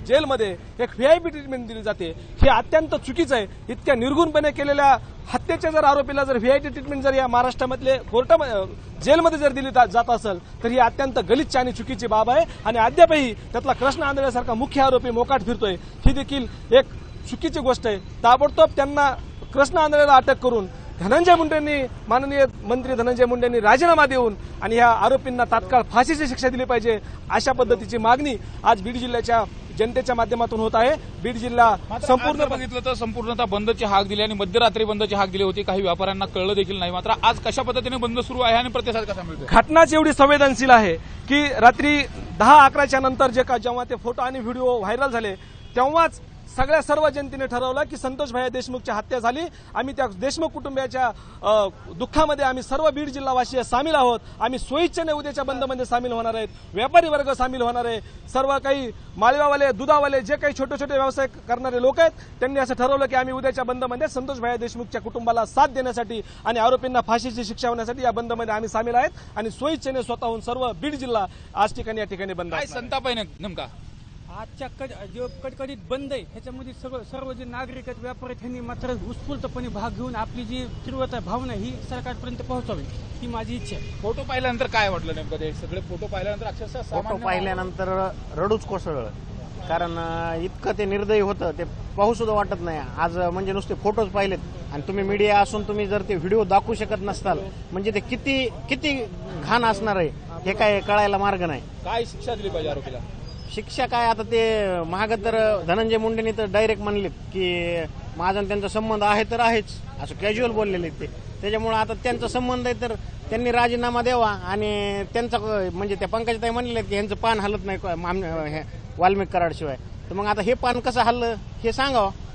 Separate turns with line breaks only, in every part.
जेलमध्ये एक VIP treatment दिली जाते हे अत्यंत चुकीचं आहे। इतक्या निर्गुणपणे केलेल्या हत्येच्या जर आरोपीला जर व्हीआयपी ट्रीटमेंट जर या महाराष्ट्रामधले जेलमध्ये जर दिली जात असेल तर ही अत्यंत गलिच्छ आणि चुकीची बाब आहे आणि अद्यापही त्यातला कृष्ण आंधळेसारखा मुख्य आरोपी मोकाट फिरतोय ही देखील एक चुकीची गोष्ट आहे। ताबडतोब त्यांना कृष्ण आंधळेला अटक करून धनंजय मुंडेंनी माननीय मंत्री धनंजय मुंडेंनी राजीनामा देऊन आणि ह्या आरोपींना तात्काळ फाशीची शिक्षा दिली पाहिजे अशा पद्धतीची मागणी आज बीड जिल्ह्याच्या जनतेच्या माध्यमातून होत आहे। बीड जिल्हा संपूर्ण
बघितलं तर संपूर्णतः बंदची हाक दिली आणि मध्यरात्री बंदची हाक दिली होती। काही व्यापाऱ्यांना कळलं देखील नाही। मात्र आज कशा पद्धतीने बंद सुरू आहे आणि प्रतिसाद कसा मिळतोय?
घटनाच एवढी संवेदनशील आहे की रात्री 10-11च्या नंतर जेव्हा ते फोटो आणि व्हिडिओ व्हायरल झाले तेव्हाच सर्व जनतेने ठरवलं की संतोष भैया देशमुखची हत्या झाली। आम्ही त्या देशमुख कुटुंबियाच्या दुःखामध्ये आम्ही सर्व बीड जिल्हावासी सामील आहोत। आम्ही स्वइच्छेने उद्याच्या बंदमध्ये सामील होणार आहेत। व्यापारी वर्ग सामील होणार आहे। सर्व काही माळव्यावाले दुधावाले जे काही छोटे छोटे व्यवसाय करणारे लोक आहेत त्यांनी असं ठरवलं की आम्ही उद्याच्या बंदमध्ये संतोष भैया देशमुखच्या कुटुंबाला साथ देण्यासाठी आणि आरोपींना फाशीची शिक्षा होण्यासाठी या बंदमध्ये आम्ही सामील आहेत आणि स्वइच्छेने स्वतःहून सर्व बीड जिल्हा आज या ठिकाणी बंद
काय संताप आहे नेमका?
आजच्या जो कडकडीत बंद आहे ह्याच्यामध्ये सर्व जे नागरिक आहेत व्यापारी त्यांनी मात्र उत्स्फूर्तपणे भाग घेऊन आपली जी तीव्रता भावना ही सरकारपर्यंत पोहोचावी ही माझी इच्छा आहे।
फोटो पाहिल्यानंतर काय वाटलं नेमकं? ते सगळे फोटो पाहिल्यानंतर अक्षरशः
फोटो पाहिल्यानंतर रडूच कोसळलं। कारण इतकं ते निर्दयी होतं ते पाहू सुद्धा वाटत नाही। आज म्हणजे नुसते फोटोज पाहिलेत आणि तुम्ही मीडिया असून तुम्ही जर ते व्हिडिओ दाखवू शकत नसताल म्हणजे ते किती घाण असणार आहे हे काय कळायला मार्ग नाही।
काय शिक्षा दिली पाहिजे आरोपीला?
शिक्षा काय आता ते महाग तर धनंजय मुंडेंनी तर डायरेक्ट म्हणलेत की माझा त्यांचा संबंध आहे तर आहेच असं कॅज्युअल बोललेले ते। त्याच्यामुळे आता त्यांचा संबंध आहे तर त्यांनी राजीनामा द्यावा आणि त्यांचा म्हणजे त्या पंकजाताई म्हणलेले की यांचं पान हलत नाही वाल्मिक कराडशिवाय तर मग आता हे पान कसं हल्लं हे सांगावं।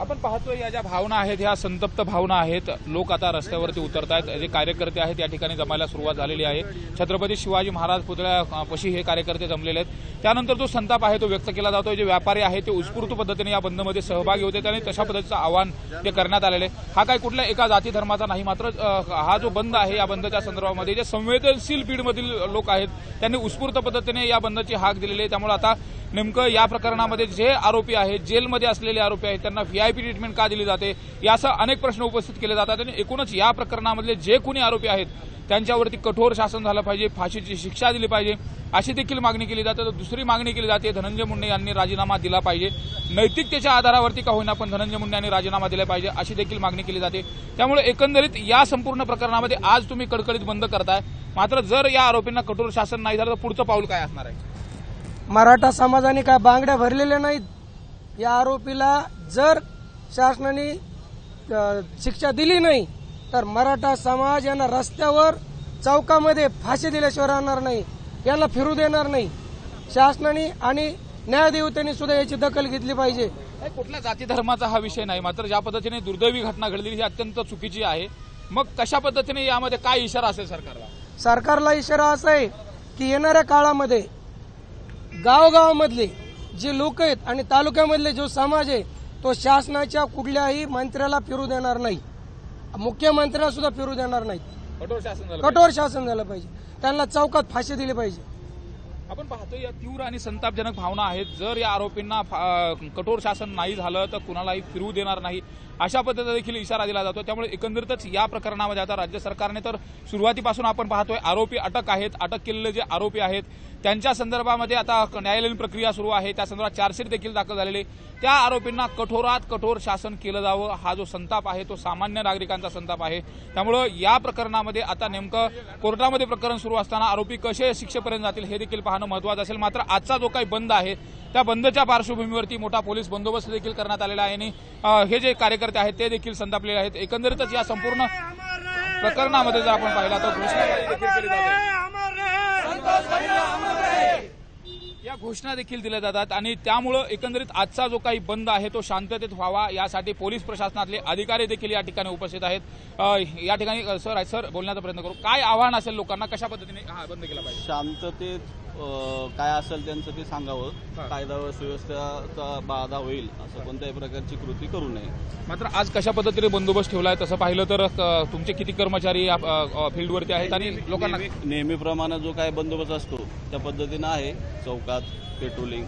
आपण पाहतोय या ज्या भावना आहेत ह्या संतप्त भावना आहेत। लोक आता रस्त्यावरती उतरत आहेत। जे कार्यकर्ते आहेत या ठिकाणी जमायला सुरुवात झालेली आहे। छत्रपती शिवाजी महाराज पुतळ्यापाशी हे कार्यकर्ते जमलेले आहेत। त्यानंतर जो संताप आहे तो व्यक्त केला जातोय। जे व्यापारी आहेत ते उत्स्फूर्त पद्धतीने या बंदमध्ये सहभागी होते आणि तशा पद्धतीचं आवाहन ते करण्यात आलेले। हा काय कुठल्या एका जाती धर्माचा नाही। मात्र हा जो बंद आहे या बंदच्या संदर्भामध्ये जे संवेदनशील बीडमधील लोक आहेत त्यांनी उत्स्फूर्त पद्धतीने या बंदची हाक दिलेली आहे। त्यामुळे आता नेमकं या प्रकरणामध्ये जे आरोपी आहेत जेलमध्ये असलेले आरोपी आहेत त्यांना व्हीआयपी ट्रीटमेंट का दिली जाते यासह अनेक प्रश्न उपस्थित केले जातात आणि एकूणच या प्रकरणामधले जे कोणी आरोपी आहेत त्यांच्यावरती कठोर शासन झालं पाहिजे, फाशीची शिक्षा दिली पाहिजे अशी देखील मागणी केली जाते। तर दुसरी मागणी केली जाते धनंजय मुंडे यांनी राजीनामा दिला पाहिजे। नैतिकतेच्या आधारावरती का होईना पण धनंजय मुंडे यांनी राजीनामा दिला पाहिजे अशी देखील मागणी केली जाते। त्यामुळे एकंदरीत या संपूर्ण प्रकरणामध्ये आज तुम्ही कडकडीत बंद करताय। मात्र जर या आरोपींना कठोर शासन नाही झालं तर पुढचं पाऊल काय असणार आहे?
मराठा समाजाने काय बांगड्या भरलेल्या नाहीत। या आरोपीला जर शासनाने शिक्षा दिली नाही तर मराठा समाज यांना रस्त्यावर चौकामध्ये फाशी दिल्याशिवाय राहणार नाही, यांना फिरू देणार नाही। शासनाने आणि न्यायदेवतेने सुद्धा याची दखल घेतली पाहिजे।
कुठल्या जाती धर्माचा हा विषय नाही। मात्र ज्या पद्धतीने दुर्दैवी घटना घडली ही अत्यंत चुकीची आहे। मग कशा पद्धतीने यामध्ये काय इशारा असेल सरकारला?
सरकारला इशारा असा आहे की येणाऱ्या काळामध्ये गावगावामधले जे लोक आहेत आणि तालुक्यामधले जो समाज आहे तो शासनाच्या कुठल्याही मंत्र्याला फिरू देणार नाही, मुख्यमंत्र्याला सुद्धा फिरू देणार नाही। कठोर शासन झालं पाहिजे, त्यांना चौकात फाशी दिली पाहिजे।
आपण पाहतो या तीव्र आणि संतापजनक भावना आहेत। जर या आरोपींना कठोर शासन नाही झालं तर कुणालाही फिरवू देणार नाही अशा पद्धतीचा देखील इशारा दिला जातो। त्यामुळे एकंदरीतच या प्रकरणामध्ये आता राज्य सरकारने तर सुरुवातीपासून आपण पाहतोय आरोपी अटक आहेत। अटक केलेले जे आरोपी आहेत त्यांच्या संदर्भामध्ये आता न्यायालयीन प्रक्रिया सुरू आहे। त्या संदर्भात चार्जशीट देखील दाखल झालेले। त्या आरोपींना कठोरात कठोर शासन केलं जावं हा जो संताप आहे तो सामान्य नागरिकांचा संताप आहे। त्यामुळे या प्रकरणामध्ये आता नेमकं कोर्टामध्ये प्रकरण सुरू असताना आरोपी कसे शिक्षेपर्यंत जातील हे देखील पाहणं महत्त्वाचं असेल। मात्र आजचा जो काही बंद आहे त्या बंदच्या पार्श्वभूमीवरती मोठा पोलीस बंदोबस्त देखील करण्यात आलेला आहे आणि हे जे कार्यकर्ते आहेत ते देखील संतापलेले आहेत। एकंदरीतच या संपूर्ण प्रकरणामध्ये जर आपण पाहिला तर घोषणाबाजी देखील केली जाते, या घोषणा देखील दिल्या जातात आणि त्यामुळे एकंदरीत आजचा जो काही बंद आहे तो शांततेत व्हावा यासाठी पोलीस प्रशासनातले अधिकारी देखील या ठिकाणी उपस्थित आहेत। या ठिकाणी सर बोलण्याचा प्रयत्न करू। काय आव्हान असेल लोकांना, कशा पद्धतीने हा बंद केला पाहिजे?
शांततेत काय असेल त्यांचं ते सांगावं। कायदा व सुव्यवस्थेचा बाधा होईल असं कोणत्याही प्रकारची कृती करू नये।
मात्र आज कशा पद्धतीने बंदोबस्त ठेवलाय तसं पाहिलं तर तुमचे किती कर्मचारी फील्डवरती आहेत आणि लोकांना
नेहमीप्रमाणे जो काय बंदोबस्त असतो त्या पद्धतीनं आहे। चौकात पेट्रोलिंग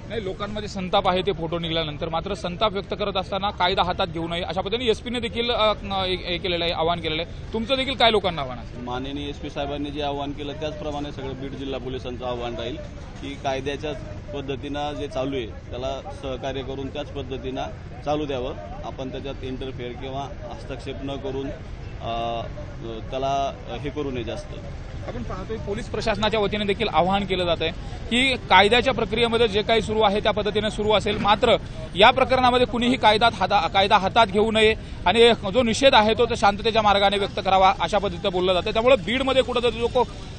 नाही, लोकांमध्ये संताप आहे ते फोटो निघाल्यानंतर. मात्र संताप व्यक्त करत असताना कायदा हातात घेऊ नये अशा पद्धतीने एसपीने देखील हे केलेलं आहे, आवाहन केलेलं आहे. तुमचं देखील काय लोकांना आव्हान असेल?
माननीय एसपी साहेबांनी जे आवाहन केलं त्याचप्रमाणे सगळं बीड जिल्हा पोलिसांचं आव्हान राहील की कायद्याच्या पद्धतीनं जे चालू आहे त्याला सहकार्य करून त्याच पद्धतीनं चालू द्यावं. आपण त्याच्यात इंटरफेअर किंवा हस्तक्षेप न करून त्याला हे करू नये जास्त.
आपण पाहतोय पोलीस प्रशासनाच्या वतीने देखील आवाहन केलं जात आहे की कायद्याच्या प्रक्रियेमध्ये जे काही सुरू आहे त्या पद्धतीने सुरू असेल, मात्र या प्रकरणामध्ये कुणीही कायदा हातात घेऊ नये आणि जो निषेध आहे तो शांततेच्या मार्गाने व्यक्त करावा अशा पद्धतीनं बोललं जातं. त्यामुळे बीडमध्ये कुठेतरी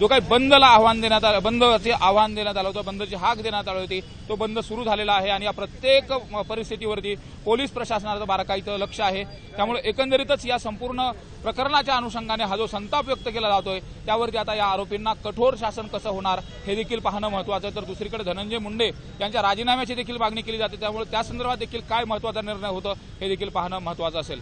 जो काही बंदला आव्हान देण्यात आलं, बंदचे आव्हान देण्यात आलं होतं, बंदची हाक देण्यात आली होती, तो बंद सुरू झालेला आहे आणि या प्रत्येक परिस्थितीवरती पोलीस प्रशासनाचं बारकाईचं लक्ष आहे. त्यामुळे एकंदरीतच या संपूर्ण प्रकरणाच्या अनुषंगाने हा जो संताप व्यक्त केला जातोय त्यावरती आता या आरोपींना कठोर शासन कसं होणार हे देखील पाहणं महत्त्वाचं आहे. तर दुसरीकडे धनंजय मुंडे यांच्या राजीनाम्याची देखील मागणी केली जाते, त्यामुळे त्या संदर्भात देखील काय महत्त्वाचा निर्णय होतो हे देखील पाहणं महत्त्वाचं असेल.